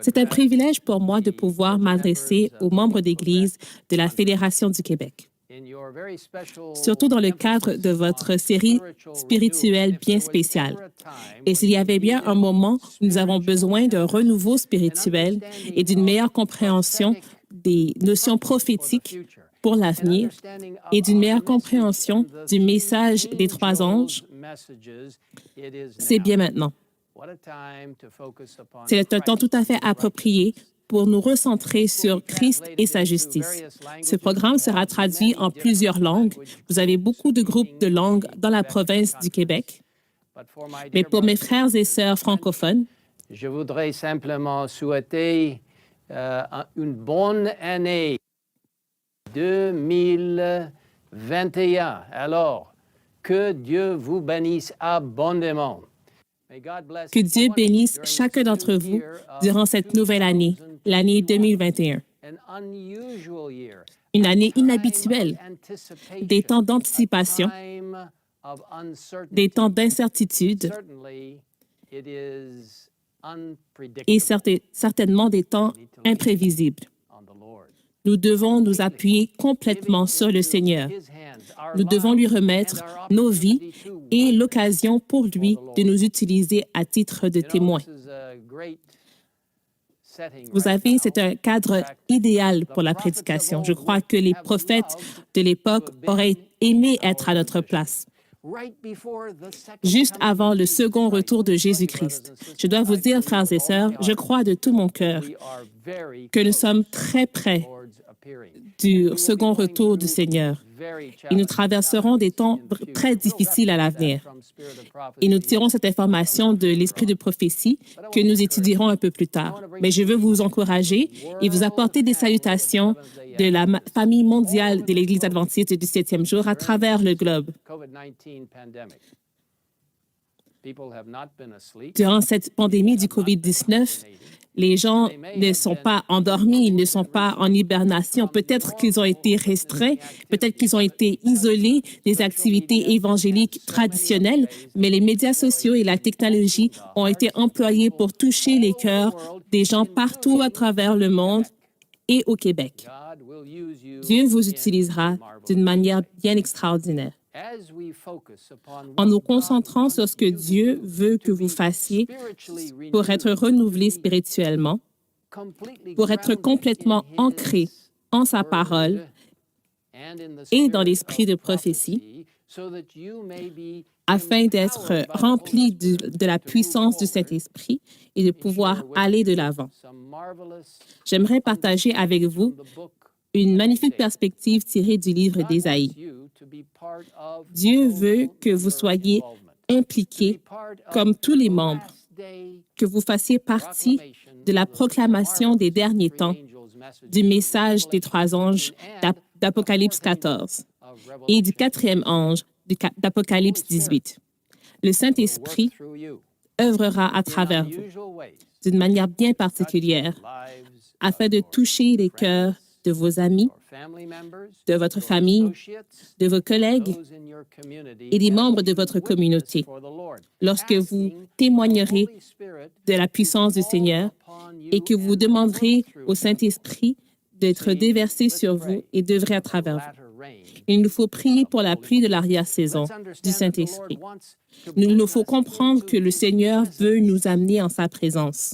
C'est un privilège pour moi de pouvoir m'adresser aux membres d'Église de la Fédération du Québec, surtout dans le cadre de votre série spirituelle bien spéciale. Et s'il y avait bien un moment où nous avons besoin d'un renouveau spirituel et d'une meilleure compréhension des notions prophétiques pour l'avenir et d'une meilleure compréhension du message des trois anges, c'est bien maintenant. C'est un temps tout à fait approprié pour nous recentrer sur Christ et sa justice. Ce programme sera traduit en plusieurs langues. Vous avez beaucoup de groupes de langues dans la province du Québec. Mais pour mes frères et sœurs francophones, je voudrais simplement souhaiter une bonne année 2021. Alors, que Dieu vous bénisse abondamment. Que Dieu bénisse chacun d'entre vous durant cette nouvelle année, l'année 2021. Une année inhabituelle, des temps d'anticipation, des temps d'incertitude et certainement des temps imprévisibles. Nous devons nous appuyer complètement sur le Seigneur. Nous devons lui remettre nos vies et l'occasion pour lui de nous utiliser à titre de témoin. Vous savez, c'est un cadre idéal pour la prédication. Je crois que les prophètes de l'époque auraient aimé être à notre place, juste avant le second retour de Jésus-Christ. Je dois vous dire, frères et sœurs, je crois de tout mon cœur que nous sommes très près du second retour du Seigneur. Et nous traverserons des temps très difficiles à l'avenir. Et nous tirons cette information de l'esprit de prophétie que nous étudierons un peu plus tard. Mais je veux vous encourager et vous apporter des salutations de la famille mondiale de l'Église adventiste du 7e jour à travers le globe. Durant cette pandémie du COVID-19, les gens ne sont pas endormis, ils ne sont pas en hibernation. Peut-être qu'ils ont été restreints, peut-être qu'ils ont été isolés des activités évangéliques traditionnelles, mais les médias sociaux et la technologie ont été employés pour toucher les cœurs des gens partout à travers le monde et au Québec. Dieu vous utilisera d'une manière bien extraordinaire. En nous concentrant sur ce que Dieu veut que vous fassiez pour être renouvelé spirituellement, pour être complètement ancré en sa parole et dans l'esprit de prophétie, afin d'être rempli de la puissance du Saint-Esprit et de pouvoir aller de l'avant. J'aimerais partager avec vous une magnifique perspective tirée du livre d'Ésaïe. Dieu veut que vous soyez impliqués comme tous les membres, que vous fassiez partie de la proclamation des derniers temps, du message des trois anges d'Apocalypse 14 et du quatrième ange d'Apocalypse 18. Le Saint-Esprit œuvrera à travers vous d'une manière bien particulière afin de toucher les cœurs de vos amis, de votre famille, de vos collègues et des membres de votre communauté, lorsque vous témoignerez de la puissance du Seigneur et que vous demanderez au Saint-Esprit d'être déversé sur vous et d'œuvrer à travers vous. Il nous faut prier pour la pluie de l'arrière-saison du Saint-Esprit. Il nous faut comprendre que le Seigneur veut nous amener en sa présence.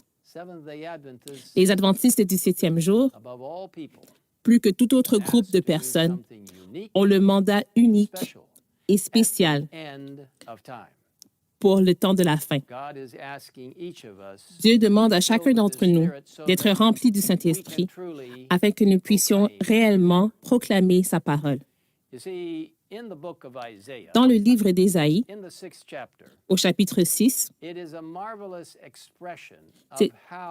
Les Adventistes du 7e jour, plus que tout autre groupe de personnes, ont le mandat unique et spécial pour le temps de la fin. Dieu demande à chacun d'entre nous d'être remplis du Saint-Esprit afin que nous puissions réellement proclamer sa parole. Dans le livre d'Ésaïe, au chapitre 6,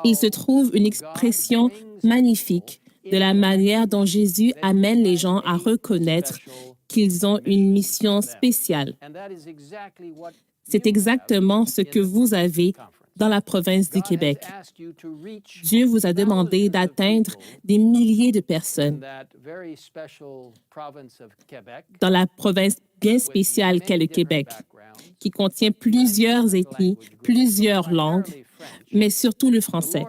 il se trouve une expression magnifique de la manière dont Jésus amène les gens à reconnaître qu'ils ont une mission spéciale. C'est exactement ce que vous avez dans la province du Québec. Dieu vous a demandé d'atteindre des milliers de personnes dans la province bien spéciale qu'est le Québec, qui contient plusieurs ethnies, plusieurs langues, mais surtout le français.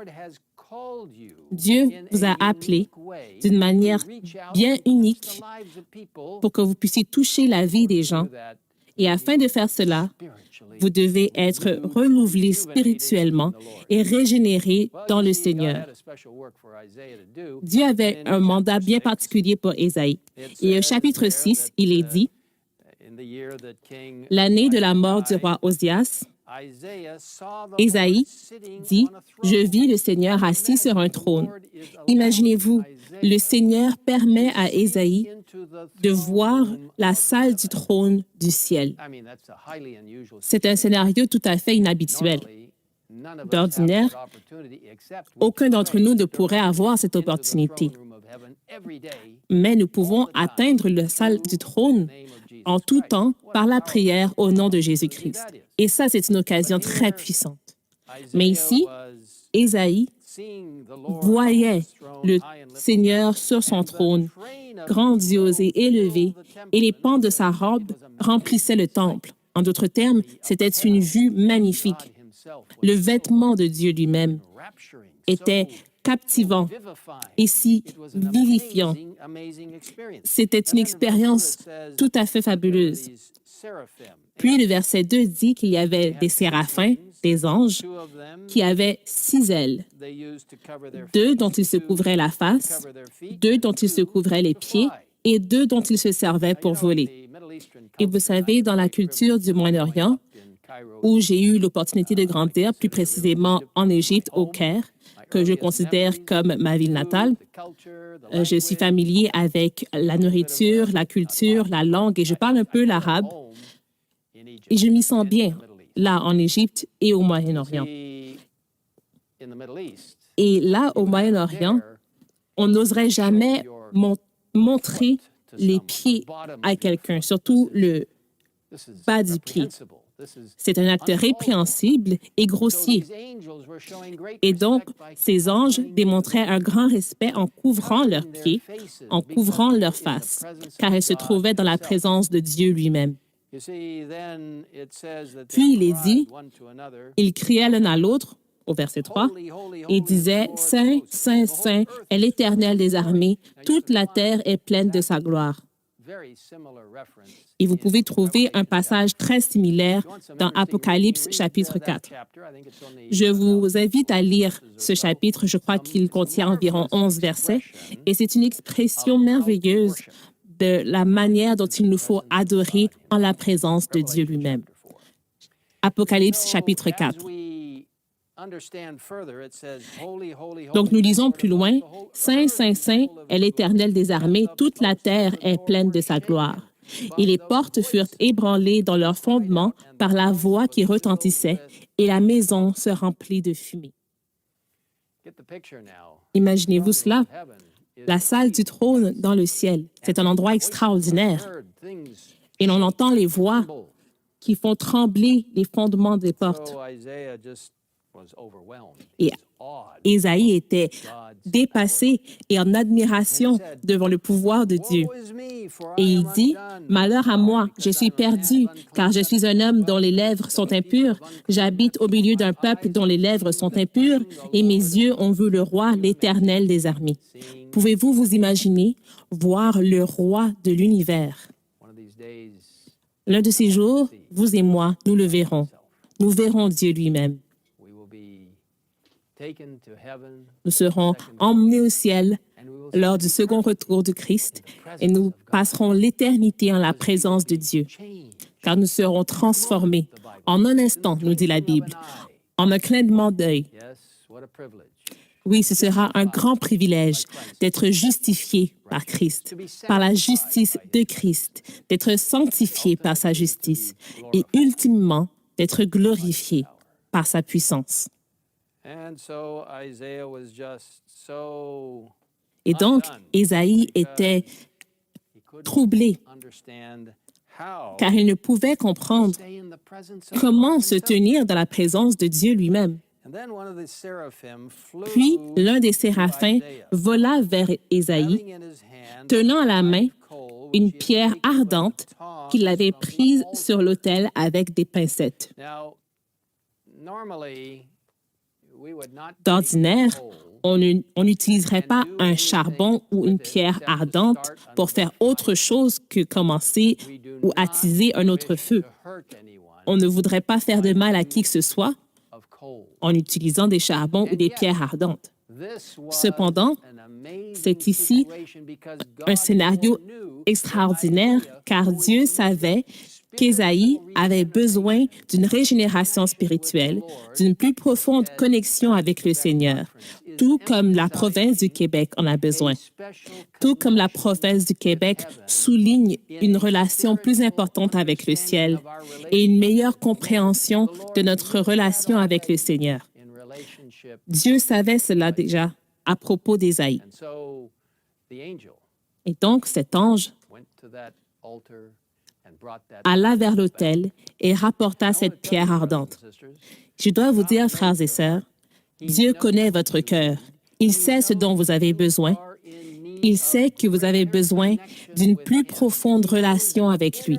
Dieu vous a appelé d'une manière bien unique pour que vous puissiez toucher la vie des gens. Et afin de faire cela, vous devez être renouvelé spirituellement et régénéré dans le Seigneur. Dieu avait un mandat bien particulier pour Ésaïe. Et au chapitre 6, il est dit, l'année de la mort du roi Osias, Ésaïe dit, « Je vis le Seigneur assis sur un trône. » Imaginez-vous, le Seigneur permet à Ésaïe de voir la salle du trône du ciel. C'est un scénario tout à fait inhabituel. D'ordinaire, aucun d'entre nous ne pourrait avoir cette opportunité. Mais nous pouvons atteindre la salle du trône en tout temps par la prière au nom de Jésus-Christ. Et ça, c'est une occasion très puissante. Mais ici, Ésaïe voyait le Seigneur sur son trône, grandiose et élevé, et les pans de sa robe remplissaient le temple. En d'autres termes, c'était une vue magnifique. Le vêtement de Dieu lui-même était captivant et si vivifiant. C'était une expérience tout à fait fabuleuse. Puis le verset 2 dit qu'il y avait des séraphins, des anges, qui avaient 6 ailes, 2 dont ils se couvraient la face, 2 dont ils se couvraient les pieds et 2 dont ils se servaient pour voler. Et vous savez, dans la culture du Moyen-Orient, où j'ai eu l'opportunité de grandir, plus précisément en Égypte, au Caire, que je considère comme ma ville natale. Je suis familier avec la nourriture, la culture, la langue et je parle un peu l'arabe. Et je m'y sens bien, là, en Égypte et au Moyen-Orient. Et là, au Moyen-Orient, on n'oserait jamais montrer les pieds à quelqu'un, surtout le bas du pied. C'est un acte répréhensible et grossier. Et donc, ces anges démontraient un grand respect en couvrant leurs pieds, en couvrant leur face, car ils se trouvaient dans la présence de Dieu lui-même. Puis il est dit, ils criaient l'un à l'autre, au verset 3, et disaient, « Saint, Saint, Saint est l'Éternel des armées, toute la terre est pleine de sa gloire. » Et vous pouvez trouver un passage très similaire dans Apocalypse chapitre 4. Je vous invite à lire ce chapitre, je crois qu'il contient environ 11 versets, et c'est une expression merveilleuse de la manière dont il nous faut adorer en la présence de Dieu lui-même. Apocalypse chapitre 4. Donc, nous lisons plus loin, « Saint, Saint, Saint est l'Éternel des armées, toute la terre est pleine de sa gloire. » Et les portes furent ébranlées dans leur fondement par la voix qui retentissait, et la maison se remplit de fumée. Imaginez-vous cela. La salle du trône dans le ciel, c'est un endroit extraordinaire. Et l'on entend les voix qui font trembler les fondements des portes. Et Ésaïe était dépassé et en admiration devant le pouvoir de Dieu. Et il dit, « Malheur à moi, je suis perdu, car je suis un homme dont les lèvres sont impures. J'habite au milieu d'un peuple dont les lèvres sont impures, et mes yeux ont vu le roi, l'Éternel des armées. » Pouvez-vous vous imaginer voir le roi de l'univers? L'un de ces jours, vous et moi, nous le verrons. Nous verrons Dieu lui-même. Nous serons emmenés au ciel lors du second retour du Christ et nous passerons l'éternité en la présence de Dieu, car nous serons transformés en un instant, nous dit la Bible, en un clignement d'œil. Oui, ce sera un grand privilège d'être justifié par Christ, par la justice de Christ, d'être sanctifié par sa justice et ultimement d'être glorifié par sa puissance. Et donc, Ésaïe était troublé, car il ne pouvait comprendre comment se tenir dans la présence de Dieu lui-même. Puis, l'un des séraphins vola vers Ésaïe, tenant à la main une pierre ardente qu'il avait prise sur l'autel avec des pincettes. D'ordinaire, on n'utiliserait pas un charbon ou une pierre ardente pour faire autre chose que commencer ou attiser un autre feu. On ne voudrait pas faire de mal à qui que ce soit en utilisant des charbons ou des pierres ardentes. Cependant, c'est ici un scénario extraordinaire car Dieu savait qu'Ésaïe avait besoin d'une régénération spirituelle, d'une plus profonde connexion avec le Seigneur, tout comme la province du Québec en a besoin. Tout comme la province du Québec souligne une relation plus importante avec le ciel et une meilleure compréhension de notre relation avec le Seigneur. Dieu savait cela déjà à propos d'Ésaïe. Et donc, cet ange alla vers l'autel et rapporta cette pierre ardente. Je dois vous dire, frères et sœurs, Dieu connaît votre cœur. Il sait ce dont vous avez besoin. Il sait que vous avez besoin d'une plus profonde relation avec lui.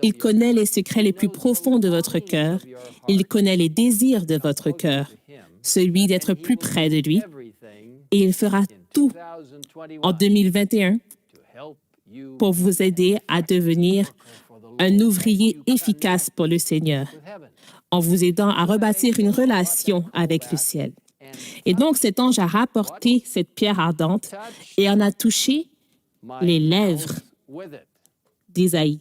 Il connaît les secrets les plus profonds de votre cœur. Il connaît les désirs de votre cœur, celui d'être plus près de lui. Et il fera tout en 2021 pour vous aider à devenir un ouvrier efficace pour le Seigneur, en vous aidant à rebâtir une relation avec le ciel. Et donc, cet ange a rapporté cette pierre ardente et en a touché les lèvres d'Ésaïe.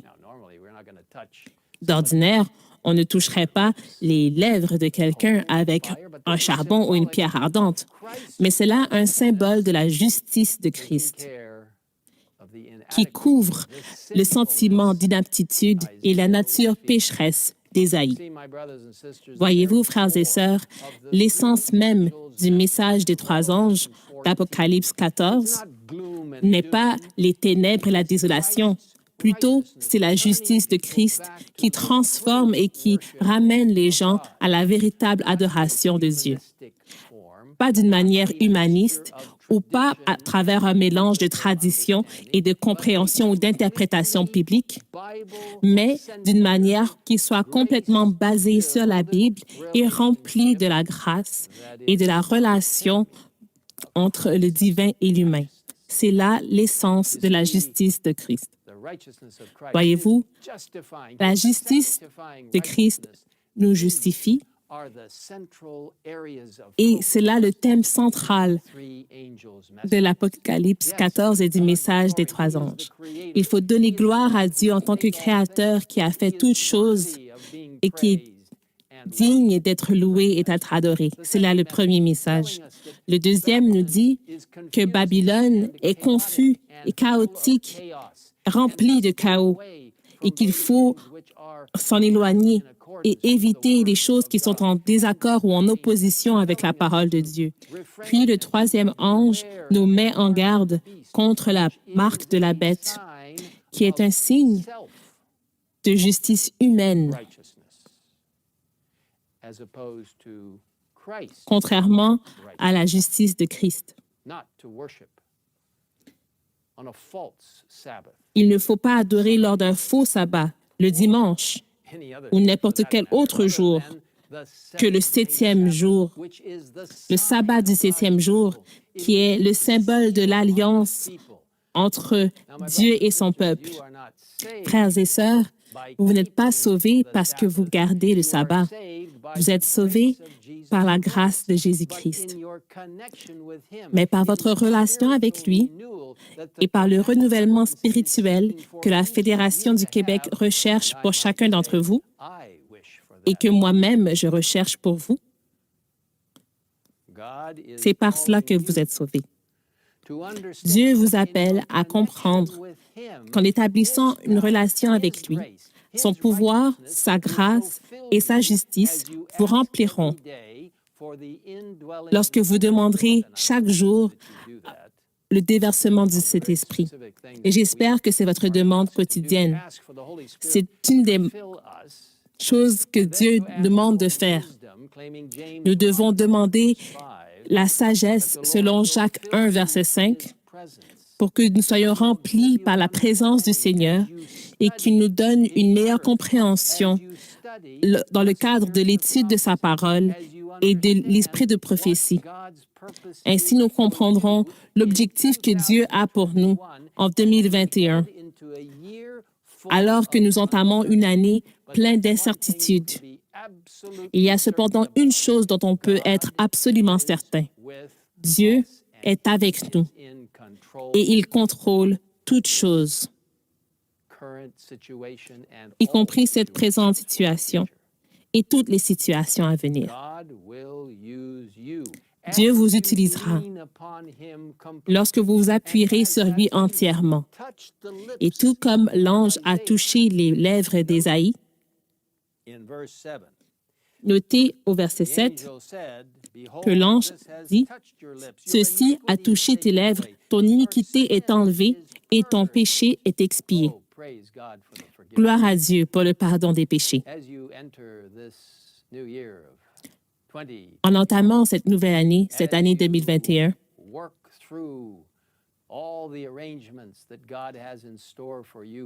D'ordinaire, on ne toucherait pas les lèvres de quelqu'un avec un charbon ou une pierre ardente, mais c'est là un symbole de la justice de Christ qui couvre le sentiment d'inaptitude et la nature pécheresse d'Ésaïe. Voyez-vous, frères et sœurs, l'essence même du message des trois anges d'Apocalypse 14 n'est pas les ténèbres et la désolation. Plutôt, c'est la justice de Christ qui transforme et qui ramène les gens à la véritable adoration de Dieu. Pas d'une manière humaniste ou pas à travers un mélange de tradition et de compréhension ou d'interprétation biblique, mais d'une manière qui soit complètement basée sur la Bible et remplie de la grâce et de la relation entre le divin et l'humain. C'est là l'essence de la justice de Christ. Voyez-vous, la justice de Christ nous justifie et c'est là le thème central de l'Apocalypse 14 et du message des trois anges. Il faut donner gloire à Dieu en tant que Créateur qui a fait toutes choses et qui est digne d'être loué et d'être adoré. C'est là le premier message. Le deuxième nous dit que Babylone est confus et chaotique, rempli de chaos, et qu'il faut s'en éloigner et éviter les choses qui sont en désaccord ou en opposition avec la parole de Dieu. Puis le troisième ange nous met en garde contre la marque de la bête, qui est un signe de justice humaine, contrairement à la justice de Christ. Il ne faut pas adorer lors d'un faux sabbat, le dimanche, ou n'importe quel autre jour que le septième jour, le sabbat du septième jour, qui est le symbole de l'alliance entre Dieu et son peuple. Frères et sœurs, vous n'êtes pas sauvés parce que vous gardez le sabbat. Vous êtes sauvés par la grâce de Jésus-Christ. Mais par votre relation avec lui et par le renouvellement spirituel que la Fédération du Québec recherche pour chacun d'entre vous et que moi-même je recherche pour vous, c'est par cela que vous êtes sauvés. Dieu vous appelle à comprendre qu'en établissant une relation avec lui, son pouvoir, sa grâce et sa justice vous rempliront lorsque vous demanderez chaque jour le déversement de cet esprit. Et j'espère que c'est votre demande quotidienne. C'est une des choses que Dieu demande de faire. Nous devons demander la sagesse selon Jacques 1, verset 5, pour que nous soyons remplis par la présence du Seigneur et qu'il nous donne une meilleure compréhension dans le cadre de l'étude de sa parole et de l'esprit de prophétie. Ainsi, nous comprendrons l'objectif que Dieu a pour nous en 2021, alors que nous entamons une année pleine d'incertitudes. Il y a cependant une chose dont on peut être absolument certain. Dieu est avec nous et il contrôle toutes choses, y compris cette présente situation et toutes les situations à venir. Dieu vous utilisera lorsque vous vous appuierez sur lui entièrement. Et tout comme l'ange a touché les lèvres d'Ésaïe, notez au verset 7 que l'ange dit « Ceci a touché tes lèvres, ton iniquité est enlevée et ton péché est expié. » Gloire à Dieu pour le pardon des péchés. En entamant cette nouvelle année, cette année 2021,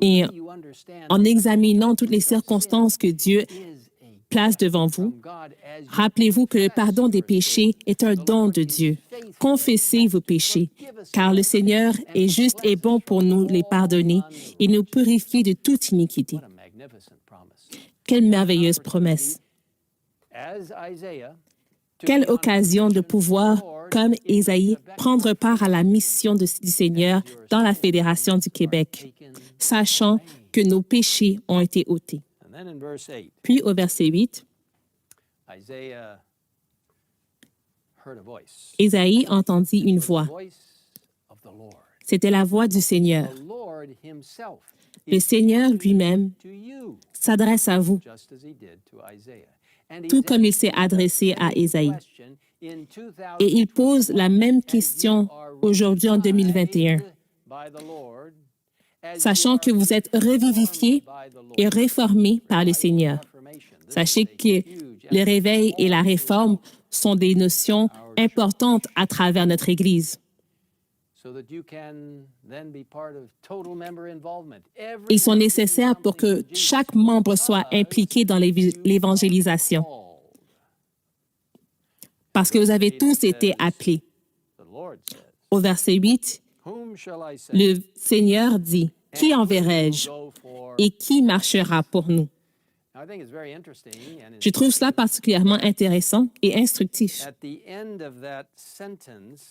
et en examinant toutes les circonstances que Dieu place devant vous, rappelez-vous que le pardon des péchés est un don de Dieu. Confessez vos péchés, car le Seigneur est juste et bon pour nous les pardonner et nous purifier de toute iniquité. Quelle merveilleuse promesse! Quelle occasion de pouvoir, comme Ésaïe, prendre part à la mission du Seigneur dans la Fédération du Québec, sachant que nos péchés ont été ôtés. Puis au verset 8, Ésaïe entendit une voix. C'était la voix du Seigneur. Le Seigneur lui-même s'adresse à vous, tout comme il s'est adressé à Ésaïe. Et il pose la même question aujourd'hui en 2021. Sachant que vous êtes revivifiés et réformés par le Seigneur. Sachez que le réveil et la réforme sont des notions importantes à travers notre Église. Ils sont nécessaires pour que chaque membre soit impliqué dans l'évangélisation. Parce que vous avez tous été appelés. Au verset 8, le Seigneur dit, « Qui enverrai-je et qui marchera pour nous? » Je trouve cela particulièrement intéressant et instructif.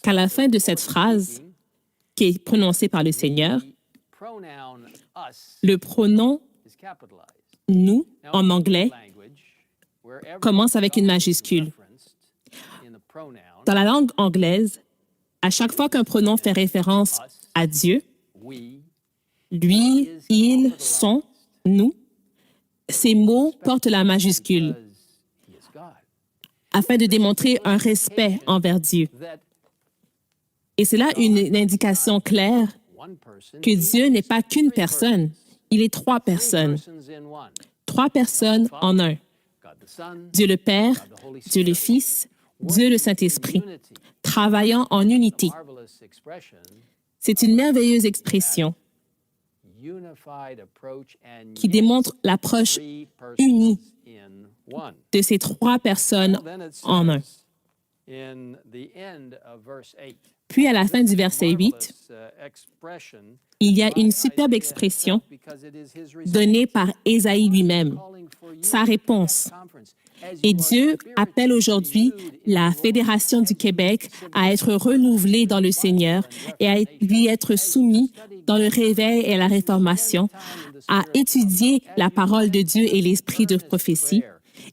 Qu'à la fin de cette phrase, qui est prononcée par le Seigneur, le pronom « nous » en anglais commence avec une majuscule. Dans la langue anglaise, à chaque fois qu'un pronom fait référence à Dieu, lui, il, son, nous, ces mots portent la majuscule afin de démontrer un respect envers Dieu. Et c'est là une indication claire que Dieu n'est pas qu'une personne, il est trois personnes. Trois personnes en un. Dieu le Père, Dieu le Fils, Dieu le Saint-Esprit, travaillant en unité. C'est une merveilleuse expression qui démontre l'approche unie de ces trois personnes en un. Puis, à la fin du verset 8, il y a une superbe expression donnée par Ésaïe lui-même, sa réponse. Et Dieu appelle aujourd'hui la Fédération du Québec à être renouvelée dans le Seigneur et à lui être soumis dans le réveil et la réformation, à étudier la parole de Dieu et l'esprit de prophétie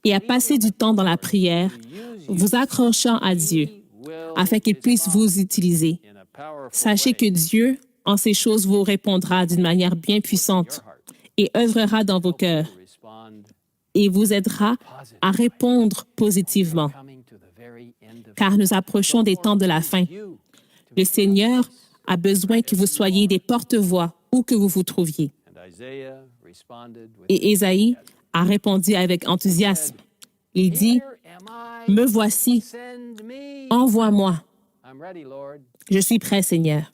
et à passer du temps dans la prière, vous accrochant à Dieu afin qu'il puisse vous utiliser. Sachez que Dieu, en ces choses, vous répondra d'une manière bien puissante et œuvrera dans vos cœurs et vous aidera à répondre positivement, car nous approchons des temps de la fin. Le Seigneur a besoin que vous soyez des porte-voix où que vous vous trouviez. Et Ésaïe a répondu avec enthousiasme. Il dit, « Me voici, envoie-moi. Je suis prêt, Seigneur.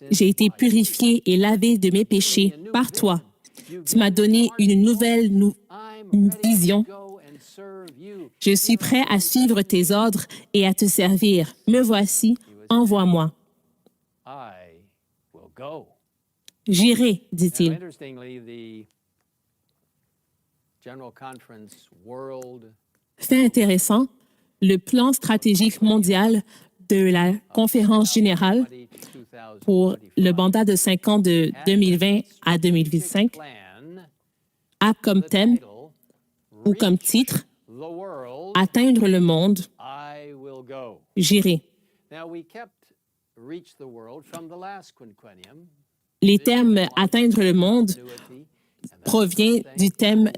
J'ai été purifié et lavé de mes péchés par toi. Tu m'as donné une nouvelle vision Je suis prêt à suivre tes ordres et à te servir. Me voici, envoie-moi. I will go. J'irai, Now, dit-il. interestingly, the General Conference World Fait intéressant, le plan stratégique mondial de la conférence générale 20 to 2025 pour le mandat de 5 ans de 2020 à 2025 plan, a comme thème title, ou comme titre the world, Atteindre le monde, I will go. j'irai. Now we kept reach the world from the last quinquennium. Les termes Atteindre le monde Continuity, and provient du thème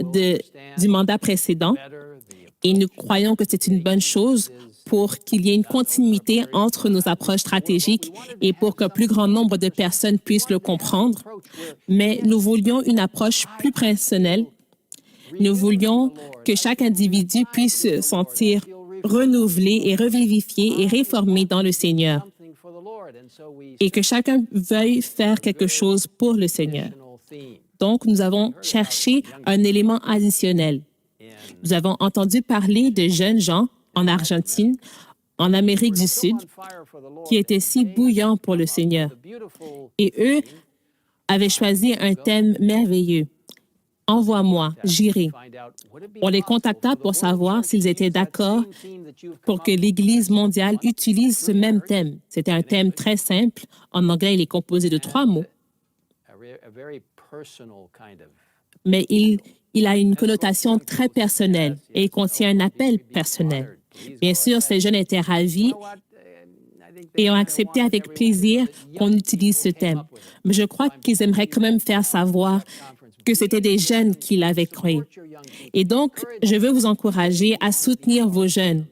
du mandat précédent better the et nous croyons que c'est une bonne chose pour qu'il y ait une continuité entre nos approches stratégiques et pour qu'un plus grand nombre de personnes puissent le comprendre. approach where Mais nous voulions une approche plus personnelle. Nous voulions que chaque individu puisse se sentir renouvelé et revivifié et réformé dans le Seigneur something for the Lord, and so we et que chacun veuille faire quelque chose pour le Seigneur. additional theme. Donc, nous avons cherché un élément additionnel. Nous avons entendu parler de jeunes gens en Argentine, en Amérique du Sud, Fire for the Lord. qui étaient si bouillants pour le Seigneur. The beautiful Et eux avaient choisi un thème merveilleux. Envoie-moi, j'irai. find out would it be On les contacta pour savoir s'ils étaient d'accord pour que l'Église mondiale utilise ce même thème. C'était un thème très simple. En anglais, il est composé de 3 mots, a very personal kind of mais il a une connotation très personnelle et il contient un appel personnel. Bien sûr, ces jeunes étaient ravis et ont accepté avec plaisir qu'on utilise ce thème. Mais je crois qu'ils aimeraient quand même faire savoir que c'était des jeunes qui l'avaient créé. Et donc, je veux vous encourager à soutenir vos jeunes.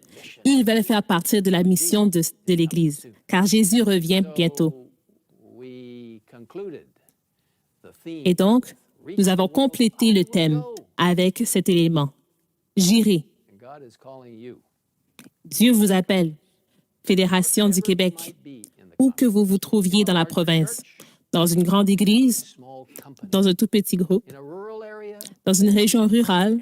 Ils veulent faire partie de la mission de l'Église, car Jésus revient bientôt. we concluded the theme. Et donc, nous avons complété le thème avec cet élément. J'irai. And God is calling you. Dieu vous appelle. Fédération du Québec, Be in the où que vous vous trouviez dans la province, dans une grande église, small company, dans un tout petit groupe, in a rural area, dans une région rurale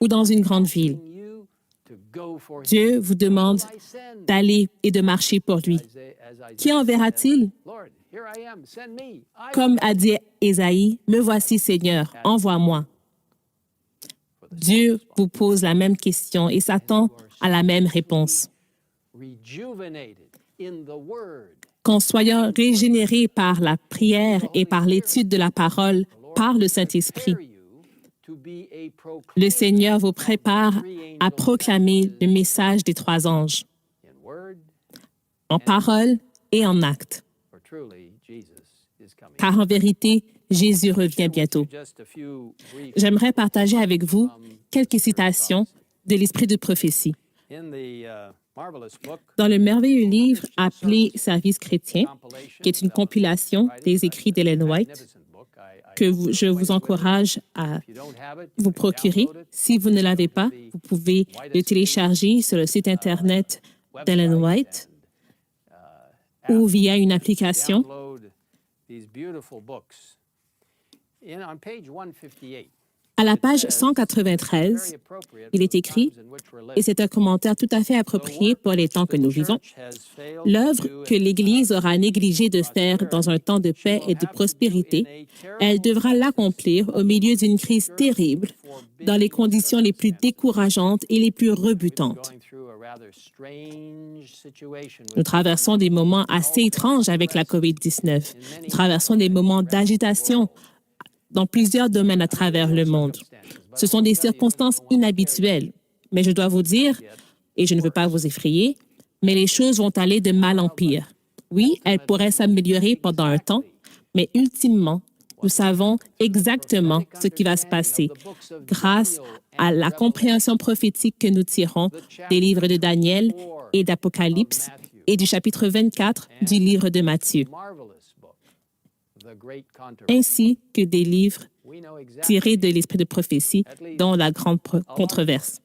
ou dans une grande ville. you to go for him. Dieu vous demande I send, d'aller et de marcher pour lui. as I Qui enverra-t-il? Lord, here I am, send me. I Comme a dit Ésaïe, « Me voici Seigneur, envoie-moi ». Dieu vous pose la même question et s'attend à la même réponse. rejuvenated in the word. Qu'en soyons régénérés par la prière et par l'étude de la parole, par le Saint-Esprit, Prepare you to be a le Seigneur vous prépare à proclamer le message des 3 anges, in word, en parole et en acte. for truly Jesus is coming. Car en vérité, Jésus revient bientôt. Just a few brief J'aimerais partager avec vous quelques citations de l'Esprit de prophétie. in the marvelous book Dans le merveilleux livre appelé Service chrétien, compilation, qui est une compilation des écrits d'Ellen White, magnificent book. que je vous encourage à If you don't have it, vous procurer. Si vous ne l'avez pas, vous pouvez le télécharger sur le site Internet d'Ellen White ou via une application. download these beautiful books. On page 158, À la page 193, very appropriate il for est the écrit, times in which we're et living. c'est un commentaire tout à fait approprié pour les temps que nous vivons, l'œuvre que l'Église aura négligé de faire dans un temps de paix et de prospérité, elle devra l'accomplir au milieu d'une crise terrible, dans les conditions les plus décourageantes et les plus rebutantes. Nous traversons des moments assez étranges avec la COVID-19. Nous traversons des moments d'agitation dans plusieurs domaines à travers le monde. Ce sont des circonstances inhabituelles. Mais je dois vous dire, et je ne veux pas vous effrayer, mais les choses vont aller de mal en pire. Oui, elles pourraient s'améliorer pendant un temps, mais ultimement, nous savons exactement ce qui va se passer grâce à la compréhension prophétique que nous tirons des livres de Daniel et d'Apocalypse et du chapitre 24 du livre de Matthieu, ainsi que des livres tirés de l'esprit de prophétie dont la grande controverse.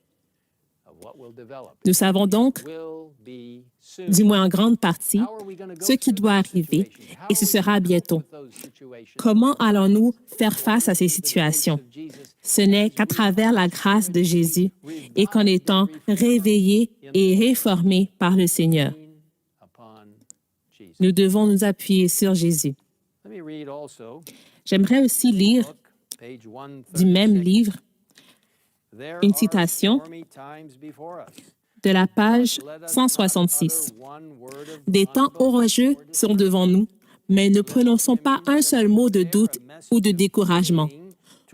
Nous savons donc, du moins en grande partie, ce qui doit arriver, et ce sera bientôt. Comment allons-nous faire face à ces situations? Ce n'est qu'à travers la grâce de Jésus et qu'en étant réveillés et réformés par le Seigneur. Nous devons nous appuyer sur Jésus. J'aimerais aussi lire du même livre une citation de la page 166. Des temps orageux sont devant nous, mais ne prononçons pas un seul mot de doute ou de découragement.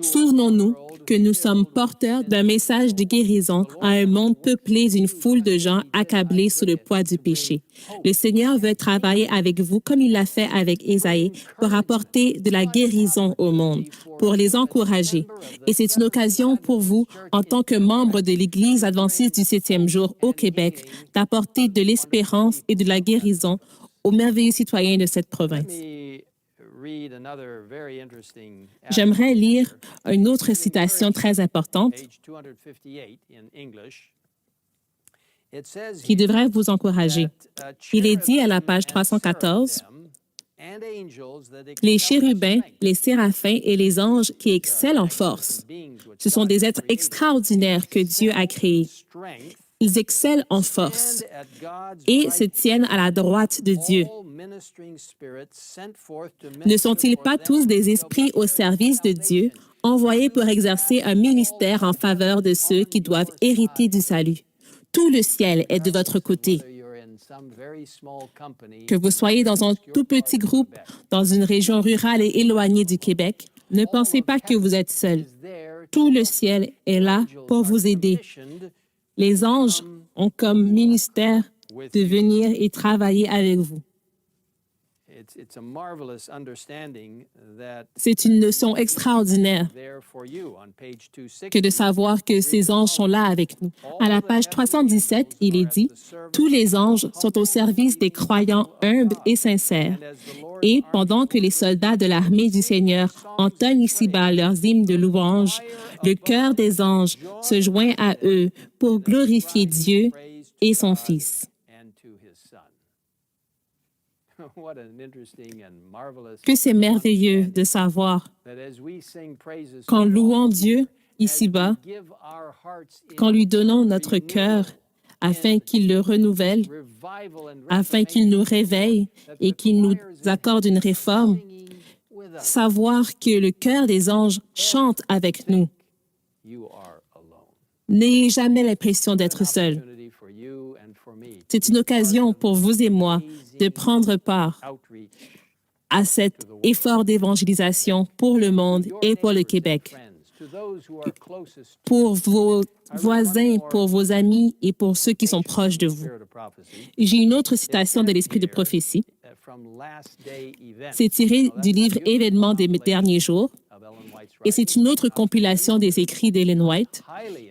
Souvenons-nous que nous sommes porteurs d'un message de guérison à un monde peuplé d'une foule de gens accablés sous le poids du péché. Le Seigneur veut travailler avec vous comme il l'a fait avec Ésaïe pour apporter de la guérison au monde, pour les encourager. Et c'est une occasion pour vous, en tant que membre de l'Église adventiste du 7e jour au Québec, d'apporter de l'espérance et de la guérison aux merveilleux citoyens de cette province. J'aimerais lire une autre citation très importante qui devrait vous encourager. Il est dit à la page 314, « Les chérubins, les séraphins et les anges qui excellent en force, ce sont des êtres extraordinaires que Dieu a créés. Ils excellent en force et se tiennent à la droite de Dieu. Ne sont-ils pas tous des esprits au service de Dieu, envoyés pour exercer un ministère en faveur de ceux qui doivent hériter du salut? Tout le ciel est de votre côté. Que vous soyez dans un tout petit groupe, dans une région rurale et éloignée du Québec, ne pensez pas que vous êtes seul. Tout le ciel est là pour vous aider. Les anges ont comme ministère de venir et travailler avec vous. C'est une leçon extraordinaire que de savoir que ces anges sont là avec nous. À la page 317, il est dit, « Tous les anges sont au service des croyants humbles et sincères. Et pendant que les soldats de l'armée du Seigneur entonnent ici-bas leurs hymnes de louange, le chœur des anges se joint à eux pour glorifier Dieu et son Fils. » Que c'est merveilleux de savoir qu'en louant Dieu ici-bas, qu'en lui donnant notre cœur afin qu'il le renouvelle, afin qu'il nous réveille et qu'il nous accorde une réforme, savoir que le cœur des anges chante avec nous. N'ayez jamais l'impression d'être seul. C'est une occasion pour vous et moi de prendre part à cet effort d'évangélisation pour le monde et pour le Québec. Pour vos voisins, pour vos amis et pour ceux qui sont proches de vous. J'ai une autre citation de l'Esprit de prophétie. C'est tiré du livre Événements des derniers jours et c'est une autre compilation des écrits d'Ellen White.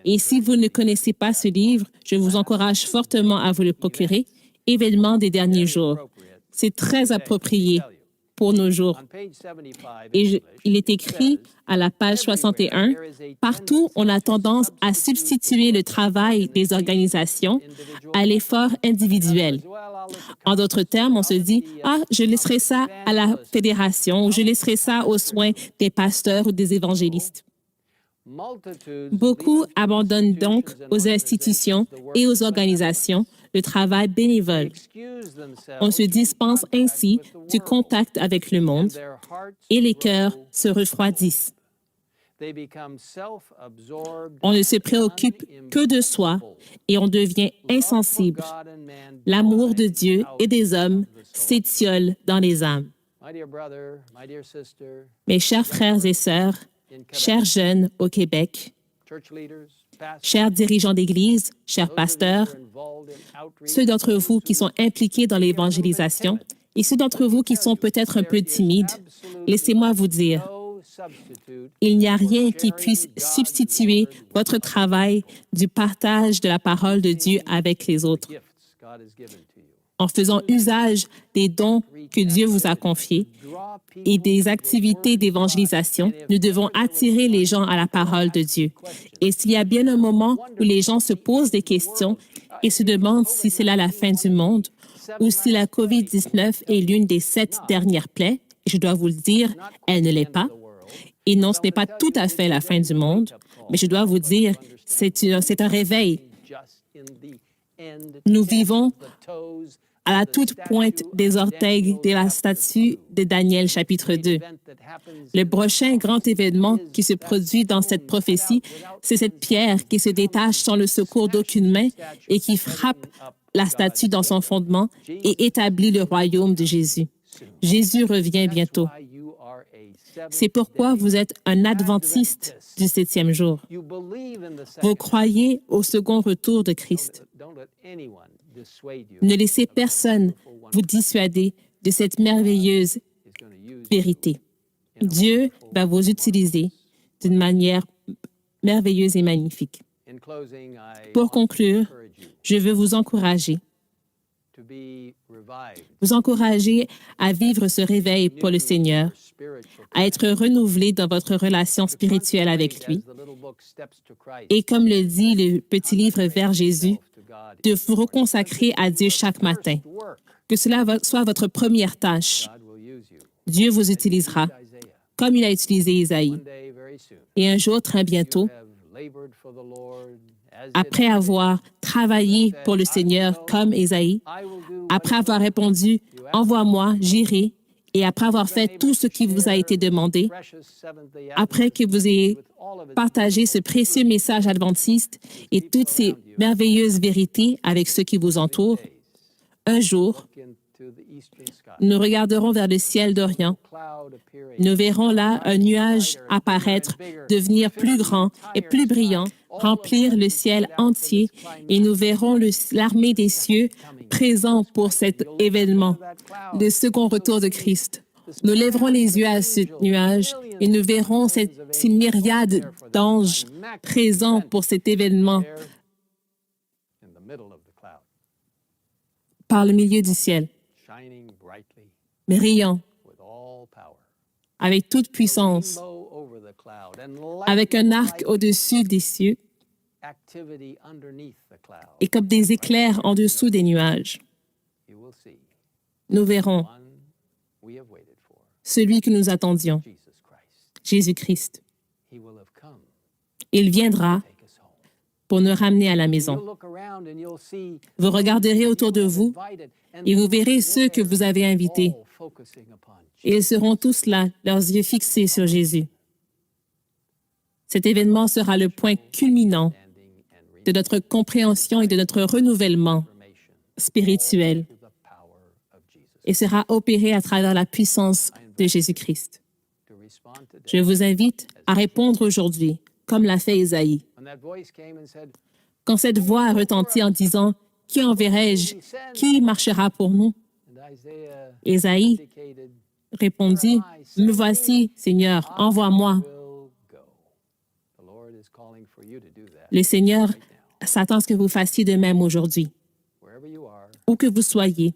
Et si vous ne connaissez pas ce livre, je vous encourage fortement à vous le procurer. Événements des derniers jours. C'est très approprié pour nos jours. Et il est écrit à la page 61, « Partout, on a tendance à substituer le travail des organisations à l'effort individuel. En d'autres termes, on se dit, « Ah, je laisserai ça à la fédération ou je laisserai ça aux soins des pasteurs ou des évangélistes. » Beaucoup abandonnent donc aux institutions et aux organisations le travail bénévole. On se dispense ainsi du contact avec le monde et les cœurs se refroidissent. On ne se préoccupe que de soi et on devient insensible. L'amour de Dieu et des hommes s'étiole dans les âmes. Mes chers frères et sœurs, chers jeunes au Québec, chers dirigeants d'Église, chers pasteurs, ceux d'entre vous qui sont impliqués dans l'évangélisation et ceux d'entre vous qui sont peut-être un peu timides, laissez-moi vous dire, il n'y a rien qui puisse substituer votre travail du partage de la parole de Dieu avec les autres. En faisant usage des dons que Dieu vous a confiés et des activités d'évangélisation, nous devons attirer les gens à la parole de Dieu. Et s'il y a bien un moment où les gens se posent des questions et se demandent si c'est là la fin du monde ou si la COVID-19 est l'une des 7 dernières plaies, Et je dois vous le dire, elle ne l'est pas. Et non, ce n'est pas tout à fait la fin du monde, mais je dois vous dire, c'est un réveil. Nous vivons à la toute pointe des orteils de la statue de Daniel, chapitre 2. Le prochain grand événement qui se produit dans cette prophétie, c'est cette pierre qui se détache sans le secours d'aucune main et qui frappe la statue dans son fondement et établit le royaume de Jésus. Jésus revient bientôt. C'est pourquoi vous êtes un adventiste du 7e jour. Vous croyez au second retour de Christ. Ne laissez personne vous dissuader de cette merveilleuse vérité. Dieu va vous utiliser d'une manière merveilleuse et magnifique. Pour conclure, je veux vous encourager à vivre ce réveil pour le Seigneur, à être renouvelé dans votre relation spirituelle avec lui. Et comme le dit le petit livre Vers Jésus, de vous reconsacrer à Dieu chaque matin. Que cela soit votre première tâche. Dieu vous utilisera comme il a utilisé Isaïe. Et un jour, très bientôt, après avoir travaillé pour le Seigneur comme Isaïe, après avoir répondu « Envoie-moi, j'irai », et après avoir fait tout ce qui vous a été demandé, après que vous ayez partagé ce précieux message adventiste et toutes ces merveilleuses vérités avec ceux qui vous entourent, un jour, nous regarderons vers le ciel d'Orient. Nous verrons là un nuage apparaître, devenir plus grand et plus brillant, remplir le ciel entier, et nous verrons l'armée des cieux présent pour cet événement, le second retour de Christ. Nous lèverons les yeux à ce nuage et nous verrons ces myriades d'anges présents pour cet événement par le milieu du ciel, brillant, avec toute puissance, avec un arc au-dessus des cieux et comme des éclairs en dessous des nuages. Nous verrons celui que nous attendions, Jésus-Christ. Il viendra pour nous ramener à la maison. Vous regarderez autour de vous et vous verrez ceux que vous avez invités. Et ils seront tous là, leurs yeux fixés sur Jésus. Cet événement sera le point culminant de notre compréhension et de notre renouvellement spirituel et sera opéré à travers la puissance de Jésus-Christ. Je vous invite à répondre aujourd'hui, comme l'a fait Isaïe. Quand cette voix a retenti en disant « Qui enverrai-je? Qui marchera pour nous? » Isaïe répondit « Me voici, Seigneur, envoie-moi. » Le Seigneur s'attend à ce que vous fassiez de même aujourd'hui, où que vous soyez.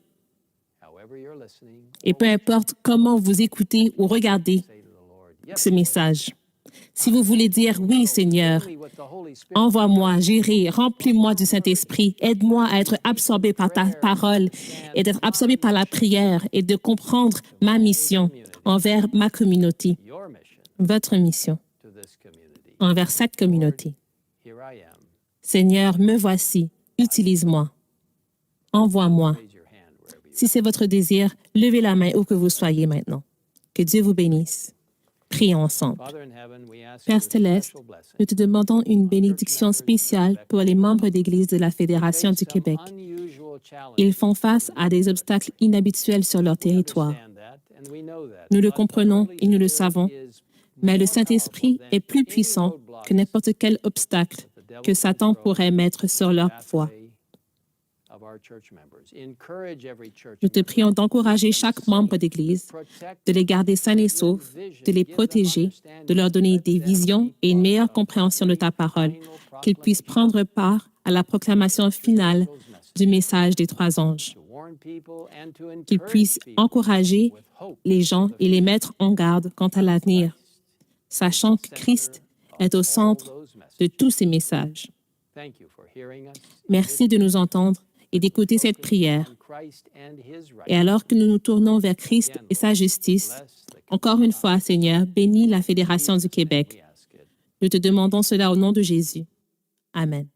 Et peu importe comment vous écoutez ou regardez ce message. Si vous voulez dire « Oui, Seigneur, envoie-moi, j'irai, remplis-moi du Saint-Esprit, aide-moi à être absorbé par ta parole et d'être absorbé par la prière et de comprendre ma mission envers ma communauté, votre mission envers cette communauté. Seigneur, me voici, utilise-moi, envoie-moi. » Si c'est votre désir, levez la main où que vous soyez maintenant. Que Dieu vous bénisse. Prions ensemble. Père Céleste, nous te demandons une bénédiction spéciale pour les membres d'Église de la Fédération du Québec. Ils font face à des obstacles inhabituels sur leur territoire. Nous le comprenons et nous le savons, mais le Saint-Esprit est plus puissant que n'importe quel obstacle que Satan pourrait mettre sur leur voie. Nous te prions d'encourager chaque membre d'Église, de les garder sains et saufs, de les protéger, de leur donner des visions et une meilleure compréhension de ta parole, qu'ils puissent prendre part à la proclamation finale du message des 3 anges, qu'ils puissent encourager les gens et les mettre en garde quant à l'avenir, sachant que Christ est au centre de tous ces messages. Merci de nous entendre et d'écouter cette prière. Et alors que nous nous tournons vers Christ et sa justice, Encore une fois, Seigneur, bénis la Fédération du Québec. Nous te demandons cela au nom de Jésus. Amen.